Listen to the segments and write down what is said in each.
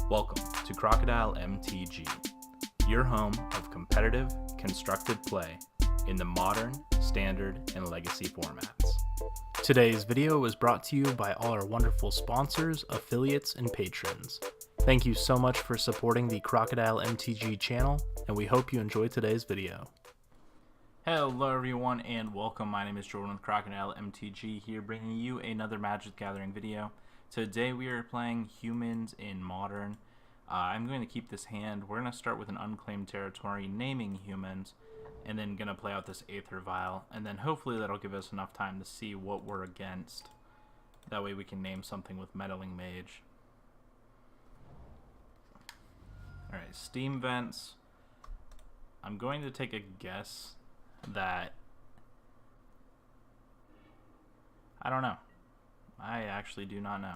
Welcome to Crocodile MTG, your home of competitive, constructed play in the modern, standard, and legacy formats. Today's video was brought to you by all our wonderful sponsors, affiliates, and patrons. Thank you so much for supporting the Crocodile MTG channel, and we hope you enjoy today's video. Hello everyone and welcome. My name is Jordan with Crocodile MTG here, bringing you another Magic the Gathering video. Today we are playing humans in Modern. I'm going to keep this hand. We're going to start with an unclaimed territory, naming humans, and then going to play out this Aether Vial, and then hopefully that'll give us enough time to see what we're against. That way we can name something with Meddling Mage. Alright, Steam Vents. I'm going to take a guess that... I don't know. I actually do not know.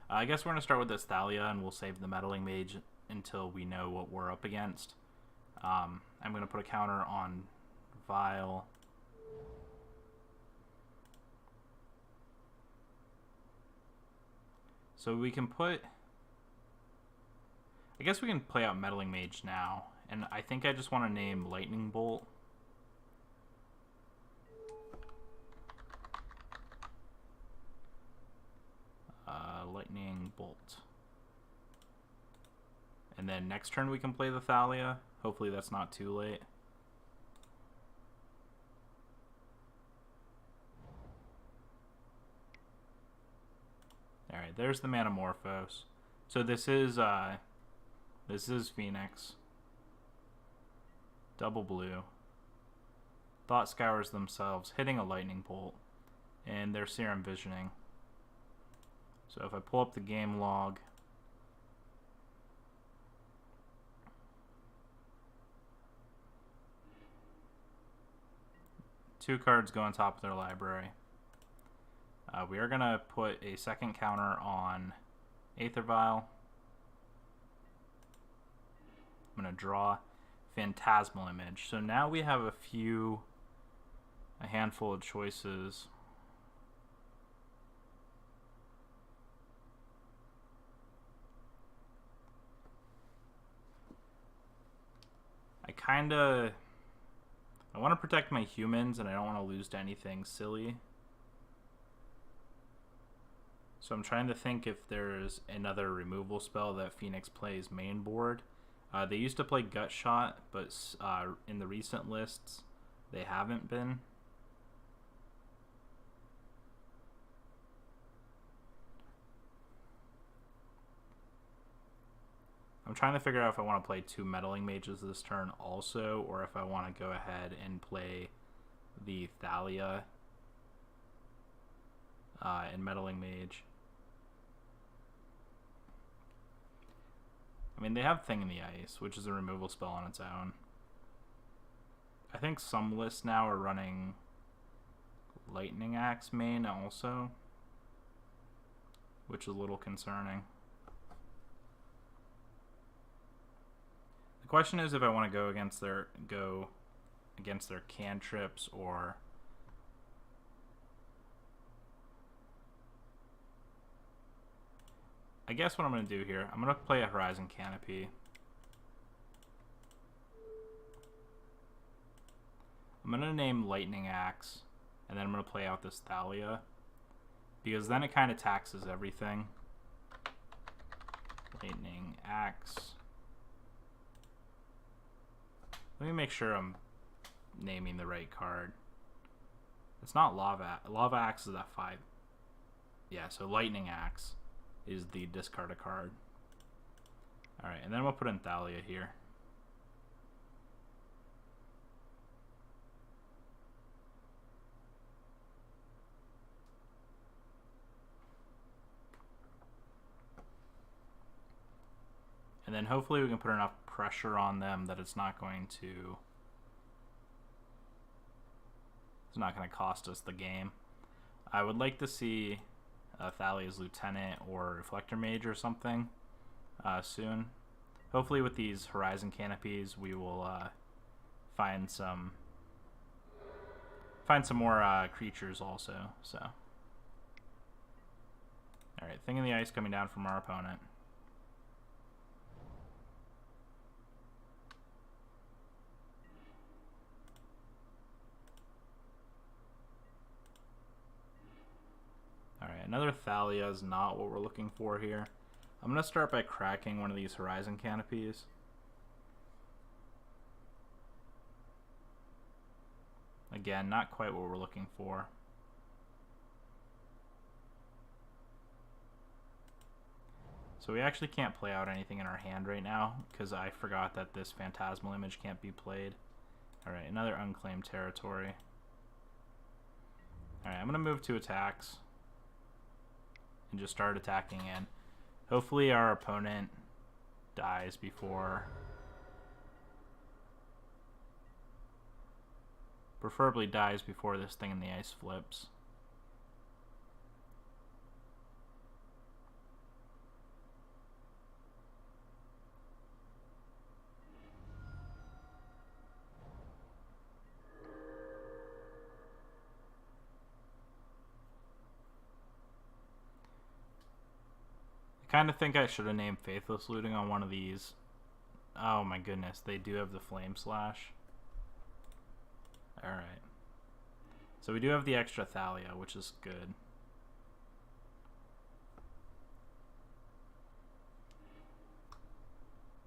I guess we're going to start with this Thalia, and we'll save the Meddling Mage until we know what we're up against. I'm going to put a counter on Vial. So we can put... I guess we can play out Meddling Mage now, and I think I just want to name Lightning Bolt. Lightning Bolt. And then next turn we can play the Thalia. Hopefully that's not too late. Alright, there's the Manamorphose. So this is Phoenix. Double blue. Thought Scours themselves, hitting a Lightning Bolt. And they're Serum Visioning. So if I pull up the game log, two cards go on top of their library. We are going to put a second counter on Aether Vial. I'm going to draw Phantasmal Image. So now we have a handful of choices. I want to protect my humans, and I don't want to lose to anything silly. So I'm trying to think if there's another removal spell that Phoenix plays main board. They used to play Gut Shot, but in the recent lists, they haven't been. I'm trying to figure out if I want to play two Meddling Mages this turn also, or if I want to go ahead and play the Thalia and Meddling Mage. I mean, they have Thing in the Ice, which is a removal spell on its own. I think some lists now are running Lightning Axe main also, which is a little concerning. The question is if I want to go against their cantrips, or I guess what I'm going to do here, I'm going to play a Horizon Canopy. I'm going to name Lightning Axe, and then I'm going to play out this Thalia, because then it kind of taxes everything. Lightning Axe. Let me make sure I'm naming the right card. It's not Lava. Lava Axe is at 5. Yeah, so Lightning Axe is the discard a card. Alright, and then we'll put in Thalia here. And then hopefully we can put enough pressure on them that it's not going to cost us the game. I would like to see Thalia's Lieutenant or Reflector Mage or something soon. Hopefully with these Horizon Canopies we will find some more creatures also. So, alright, Thing in the Ice coming down from our opponent. Thalia is not what we're looking for here. I'm going to start by cracking one of these horizon canopies. Again, not quite what we're looking for. So we actually can't play out anything in our hand right now because I forgot that this phantasmal image can't be played. Alright, another unclaimed territory. Alright, I'm going to move to attacks and just start attacking in. Hopefully our opponent dies before... Preferably dies before this thing in the ice flips. I kind of think I should have named Faithless Looting on one of these. Oh my goodness, they do have the Flame Slash. Alright. So we do have the extra Thalia, which is good.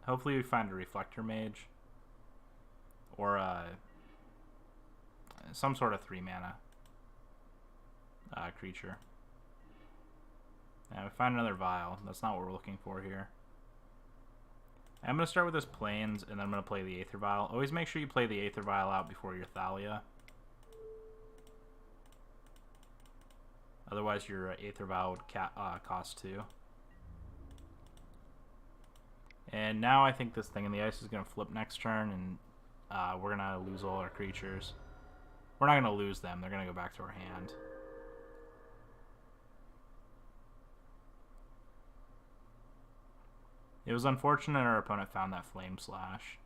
Hopefully we find a Reflector Mage. Or some sort of 3-mana creature. And we find another Vial. That's not what we're looking for here. I'm going to start with this Plains, and then I'm going to play the Aether Vial. Always make sure you play the Aether Vial out before your Thalia. Otherwise, your Aether Vial would cost 2. And now I think this thing in the ice is going to flip next turn, and we're going to lose all our creatures. We're not going to lose them. They're going to go back to our hand. It was unfortunate our opponent found that Flame Slash.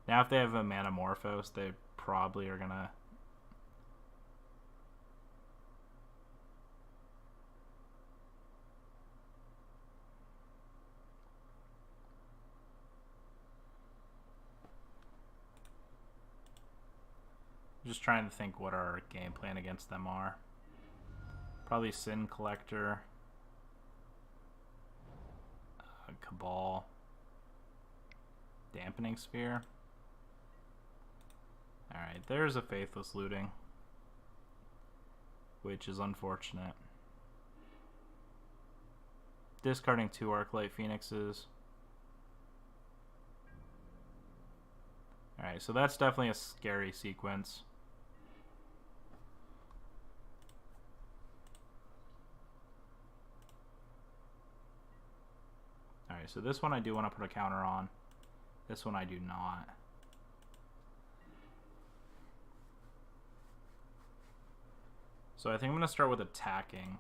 Now if they have a Manamorphose, they probably are going to... Just trying to think what our game plan against them are. Probably Sin Collector. Cabal. Dampening Sphere. Alright, there's a Faithless Looting, which is unfortunate. Discarding 2 Arclight Phoenixes. Alright, so that's definitely a scary sequence. Alright, so this one I do want to put a counter on. This one I do not. So I think I'm going to start with attacking.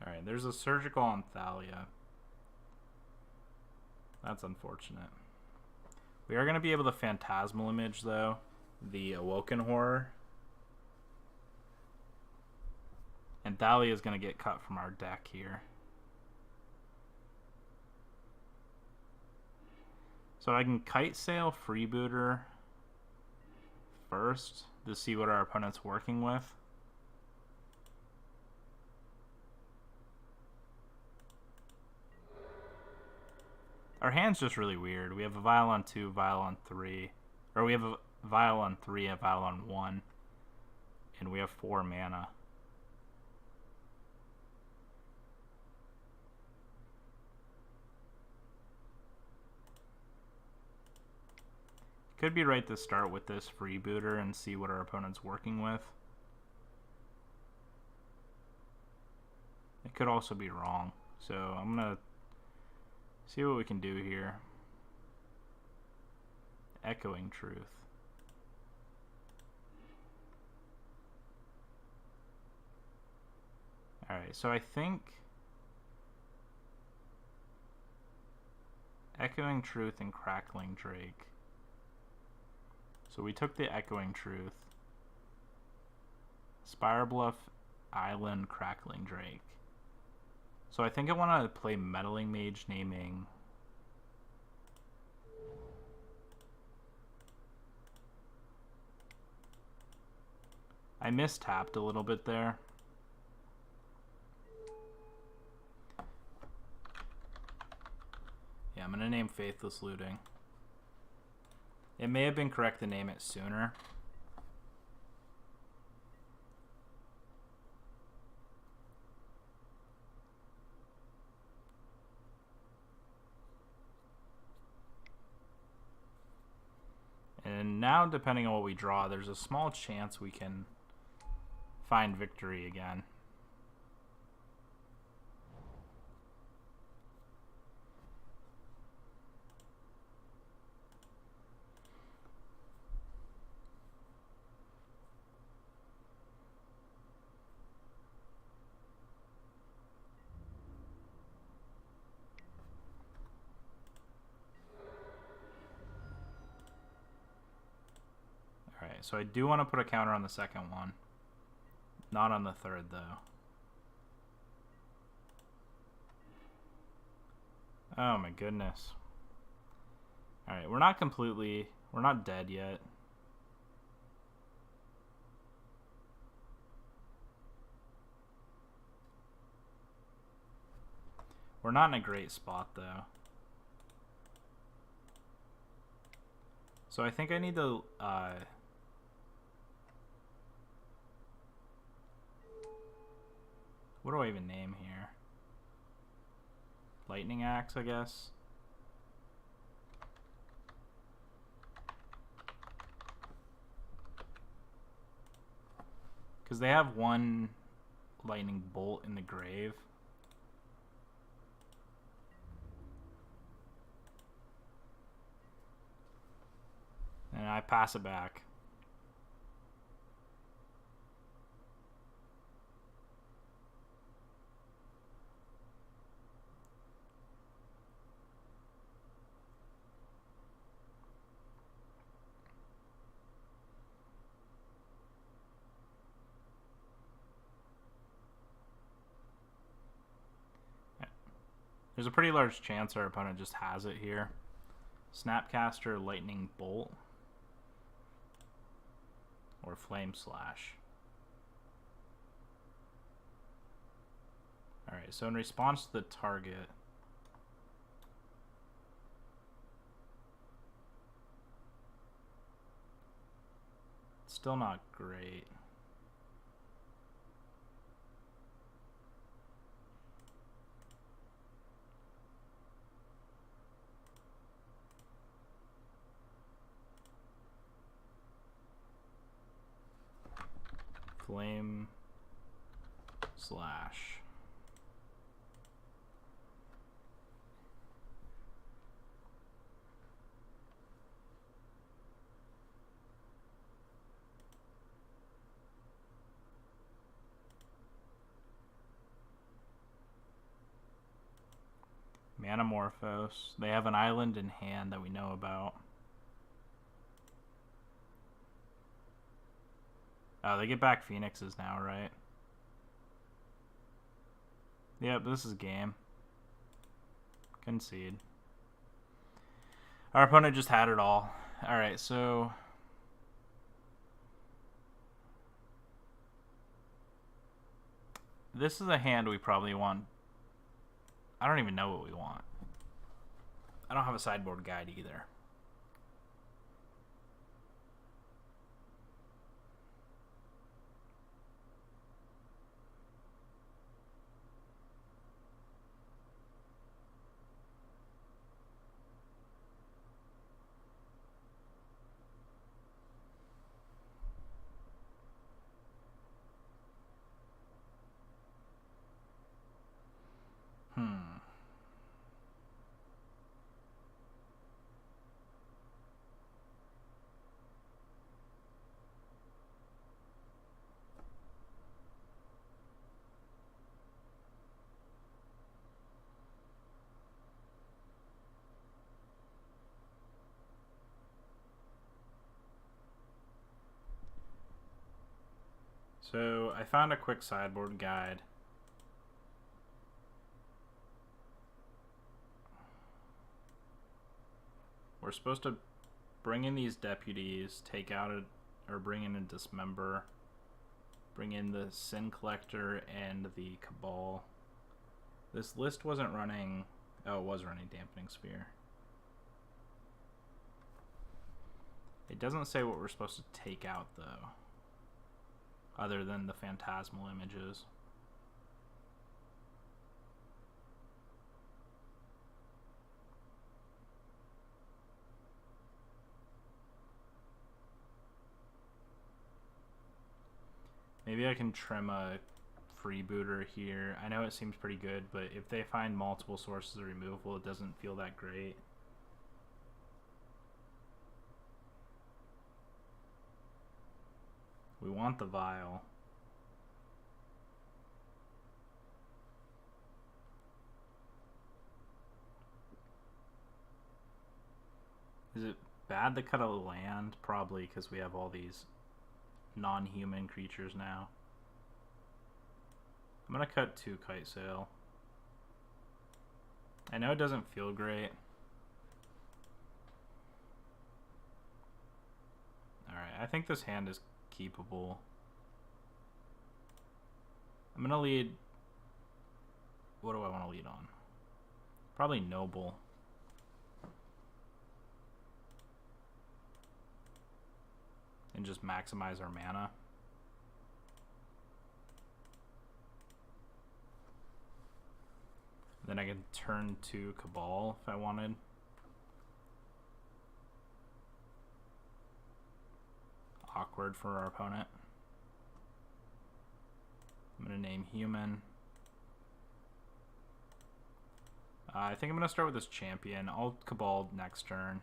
Alright, there's a Surgical on Thalia. That's unfortunate. We are going to be able to Phantasmal Image, though. The Awoken Horror. And Thalia is going to get cut from our deck here. So I can Kite Sail Freebooter first to see what our opponent's working with. Our hand's just really weird. We have a Vial on 2, Vial on 3. Or we have a Vial on 3, a Vial on 1. And we have 4 mana. Could be right to start with this Freebooter and see what our opponent's working with. It could also be wrong. So I'm going to see what we can do here. Echoing Truth. Alright, so I think Echoing Truth and Crackling Drake. So we took the Echoing Truth. Spirebluff Island Crackling Drake. So I think I want to play Meddling Mage naming. I mistapped a little bit there. Yeah, I'm going to name Faithless Looting. It may have been correct to name it sooner. And now, depending on what we draw, there's a small chance we can find victory again. Alright, so I do want to put a counter on the second one. Not on the third, though. Oh my goodness. Alright, we're not dead yet. We're not in a great spot, though. So I think I need to, what do I even name here? Lightning Axe, I guess. Because they have one lightning bolt in the grave. And I pass it back. There's a pretty large chance our opponent just has it here. Snapcaster, Lightning Bolt, or Flame Slash. Alright, so in response to the target, it's still not great. Flame Slash. Manamorphose. They have an island in hand that we know about. Oh, they get back Phoenixes now, right? Yep, this is game. Concede. Our opponent just had it all. Alright, so this is a hand we probably want. I don't even know what we want. I don't have a sideboard guide either. So I found a quick sideboard guide. We're supposed to bring in these deputies, take out or bring in a dismember, bring in the Sin Collector and the Cabal. This list wasn't running. Oh, it was running Dampening Sphere. It doesn't say what we're supposed to take out though, other than the phantasmal images. Maybe I can trim a freebooter here. I know it seems pretty good, but if they find multiple sources of removal, it doesn't feel that great. We want the vial. Is it bad to cut a land? Probably, because we have all these non-human creatures now. I'm gonna cut 2 Kite Sail. I know it doesn't feel great. Alright, I think this hand is keepable. I'm gonna lead... What do I want to lead on? Probably Noble. And just maximize our mana. Then I can turn to Cabal if I wanted. Awkward for our opponent. I'm going to name Human. I think I'm going to start with this champion. I'll Cabal next turn.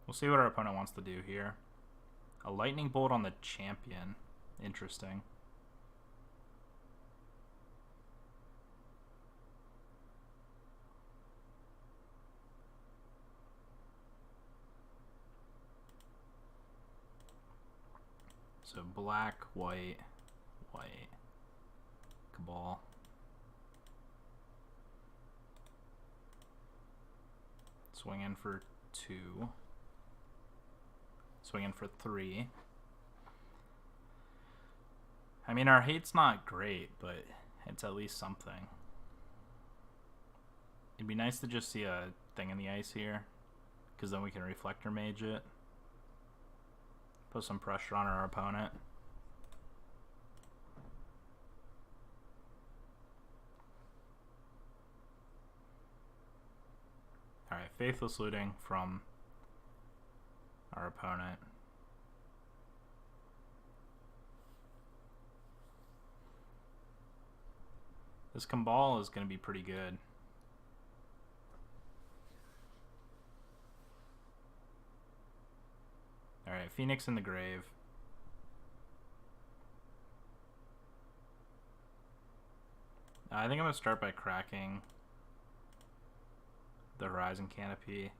We'll see what our opponent wants to do here. A lightning bolt on the champion. Interesting. So black, white, white, Cabal. Swing in for 2. Swing in for 3. I mean, our hate's not great, but it's at least something. It'd be nice to just see a thing in the ice here, because then we can Reflector Mage it. Put some pressure on our opponent. Alright, Faithless Looting from our opponent. This Cabal is going to be pretty good. Alright, Phoenix in the grave. I think I'm going to start by cracking the Horizon Canopy.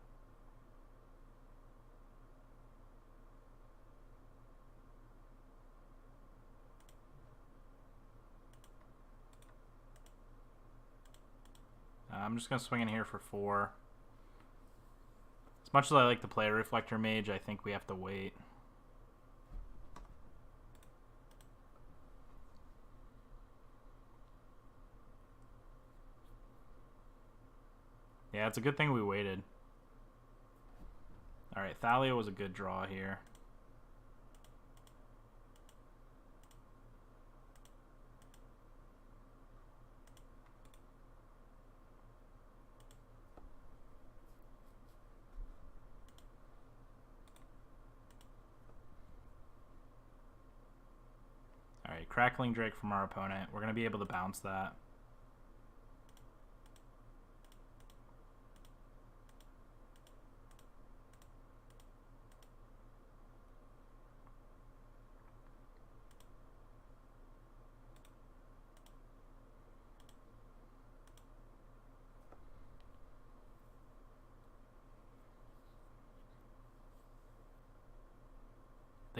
I'm just going to swing in here for 4. As much as I like to play a Reflector Mage, I think we have to wait. Yeah, it's a good thing we waited. Alright, Thalia was a good draw here. Alright, Crackling Drake from our opponent. We're going to be able to bounce that.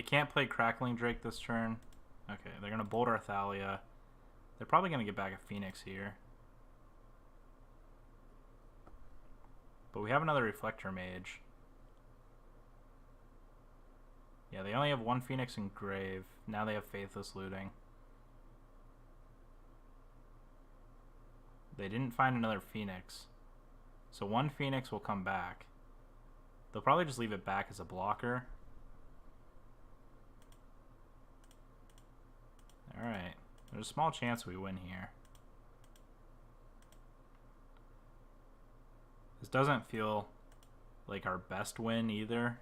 They can't play Crackling Drake this turn. Okay, they're going to bolt our Thalia. They're probably going to get back a Phoenix here. But we have another Reflector Mage. Yeah, they only have one Phoenix in grave. Now they have Faithless Looting. They didn't find another Phoenix. So one Phoenix will come back. They'll probably just leave it back as a blocker. Alright. There's a small chance we win here. This doesn't feel like our best win either.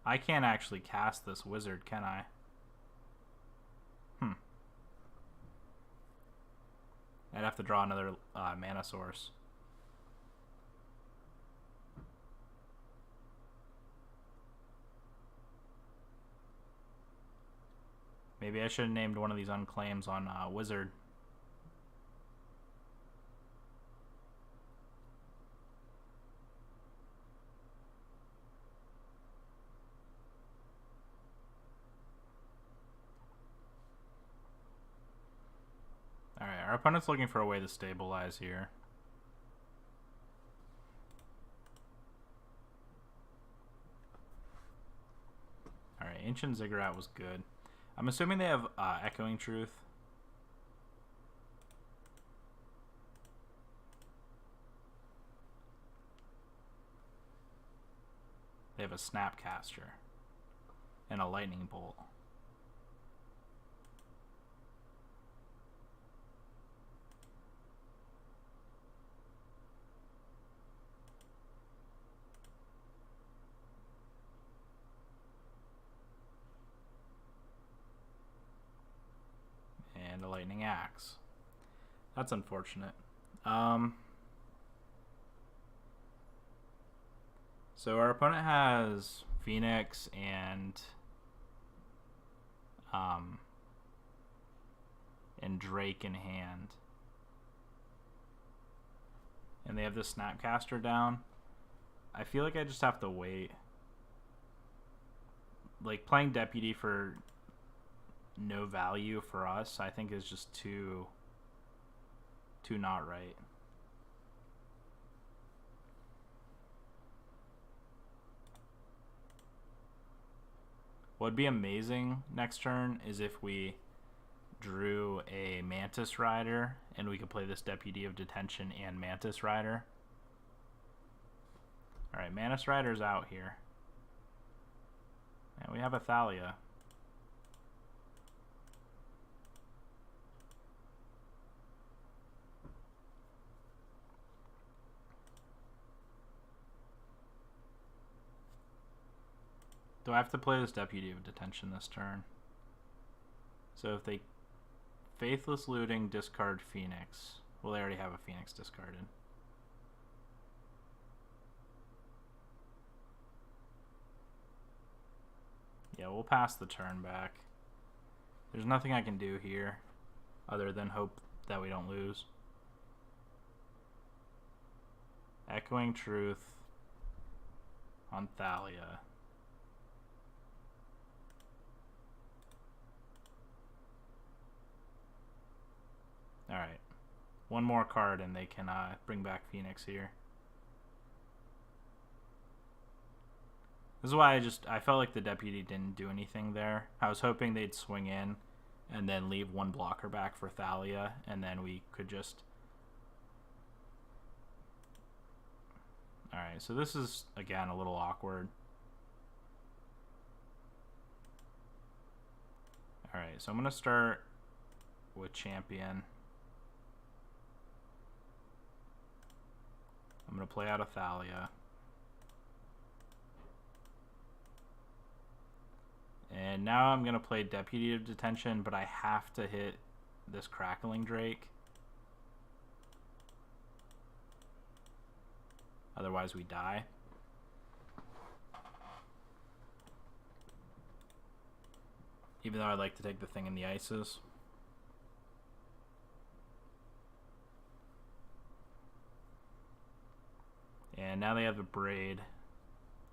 I can't actually cast this wizard, can I? I'd have to draw another mana source. Maybe I should have named one of these unclaims on wizard. Alright, our opponent's looking for a way to stabilize here. Alright, Ancient Ziggurat was good. I'm assuming they have Echoing Truth. They have a Snapcaster and a Lightning Bolt. And a Lightning Axe. That's unfortunate. So our opponent has Phoenix and Drake in hand. And they have the Snapcaster down. I feel like I just have to wait. Like, playing Deputy for no value for us, I think, is just too not right. What would be amazing next turn is if we drew a Mantis Rider and we could play this Deputy of Detention and Mantis Rider. Alright, Mantis Rider's out here. And we have a Thalia. Do I have to play this Deputy of Detention this turn? So if they Faithless Looting, discard Phoenix. Well, they already have a Phoenix discarded. Yeah, we'll pass the turn back. There's nothing I can do here other than hope that we don't lose. Echoing Truth on Thalia. Alright. One more card and they can bring back Phoenix here. This is why I felt like the Deputy didn't do anything there. I was hoping they'd swing in and then leave one blocker back for Thalia, and then we could just... Alright, so this is, again, a little awkward. Alright, so I'm going to start with Champion. I'm going to play out a Thalia. And now I'm going to play Deputy of Detention, but I have to hit this Crackling Drake. Otherwise we die. Even though I'd like to take the thing in the ices. And now they have a braid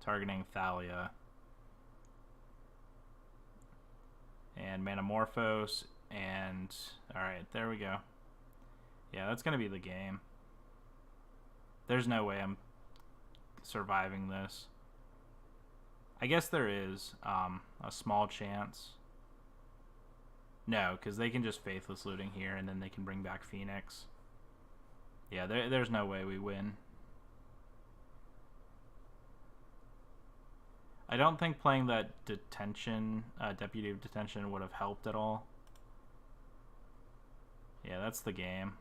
targeting Thalia. And Manamorphose, and alright, there we go. Yeah, that's gonna be the game. There's no way I'm surviving this. I guess there is a small chance. No, because they can just Faithless Looting here, and then they can bring back Phoenix. Yeah, there's no way we win. I don't think playing that detention, Deputy of Detention would have helped at all. Yeah, that's the game.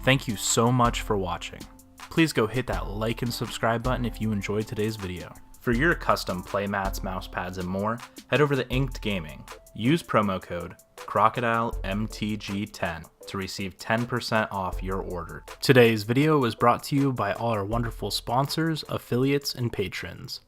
Thank you so much for watching. Please go hit that like and subscribe button if you enjoyed today's video. For your custom playmats, mousepads, and more, head over to Inked Gaming. Use promo code crocodilemtg10 to receive 10% off your order. Today's video was brought to you by all our wonderful sponsors, affiliates, and patrons.